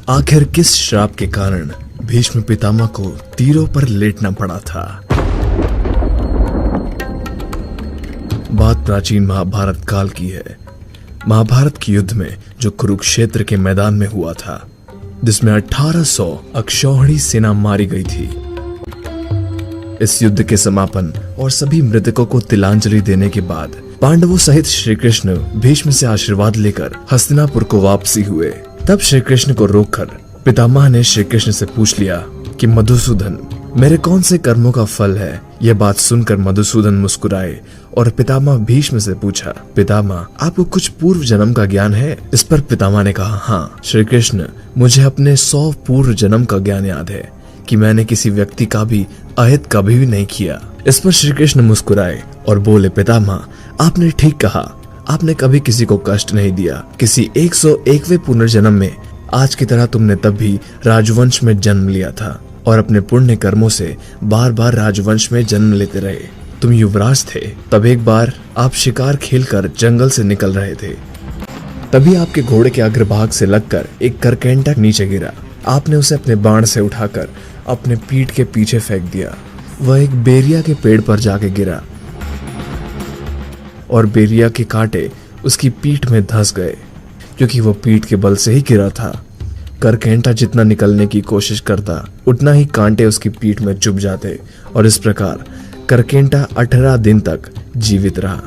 आखिर किस श्राप के कारण भीष्म पितामह को तीरों पर लेटना पड़ा था? बात प्राचीन महाभारत काल की है। महाभारत के युद्ध में जो कुरुक्षेत्र के मैदान में हुआ था, जिसमें 1800 अक्षौहिणी सेना मारी गई थी। इस युद्ध के समापन और सभी मृतकों को तिलांजलि देने के बाद पांडवों सहित श्री कृष्ण भीष्म से आशीर्वाद लेकर हस्तिनापुर को वापसी हुए। तब श्री कृष्ण को रोककर पितामह ने श्री कृष्ण से पूछ लिया कि मधुसूदन, मेरे कौन से कर्मों का फल है? यह बात सुनकर मधुसूदन मुस्कुराए और पितामह भीष्म से पूछा, पितामह आपको कुछ पूर्व जन्म का ज्ञान है? इस पर पितामह ने कहा, हाँ श्री कृष्ण, मुझे अपने 100 पूर्व जन्म का ज्ञान याद है कि मैंने किसी व्यक्ति का भी अहित कभी भी नहीं किया। इस पर श्री कृष्ण मुस्कुराए और बोले, पितामह आपने ठीक कहा, आपने कभी किसी को कष्ट नहीं दिया। किसी 101वें पुनर्जन्म में आज की तरह तुमने तब भी राजवंश में जन्म लिया था और अपने पुण्य कर्मों से बार बार राजवंश में जन्म लेते रहे। तुम युवराज थे। तब एक बार आप शिकार खेलकर जंगल से निकल रहे थे, तभी आपके घोड़े के अग्रभाग से लगकर एक करकेंटा नीचे गिरा। आपने उसे अपने बाण से उठाकर अपने पीठ के पीछे फेंक दिया। वह एक बेरिया के पेड़ पर जाके गिरा और बेरिया के कांटे उसकी पीठ में धंस गए, क्योंकि वो पीठ के बल से ही गिरा था। करकेंटा जितना निकलने की कोशिश करता, उतना ही कांटे उसकी पीठ में चुभ जाते और इस प्रकार करकेंटा 18 दिन तक जीवित रहा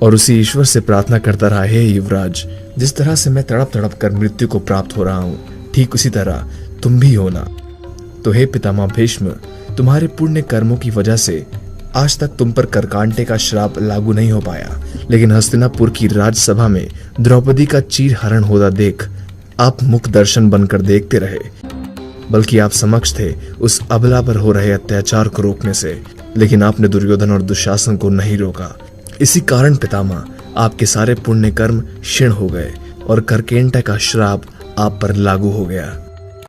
और उसी ईश्वर से प्रार्थना करता रहा, हे युवराज, जिस तरह से मैं तड़प तड़प कर मृत्यु को प्राप्त हो रहा हूँ, ठीक उसी तरह तुम भी होना। तो हे पितामह भीष्म, तुम्हारे पुण्य कर्मों की वजह से आज तक तुम पर करकांटे का श्राप लागू नहीं हो पाया, लेकिन हस्तिनापुर की राजसभा में द्रौपदी का चीर हरण होता देख आप मुख दर्शन बनकर देखते रहे, बल्कि आप समक्ष थे उस अबला पर हो रहे अत्याचार को रोकने से, लेकिन आपने दुर्योधन और दुशासन को नहीं रोका। इसी कारण पितामह आपके सारे पुण्य कर्म क्षीण हो गए और करकेंटा का श्राप आप पर लागू हो गया।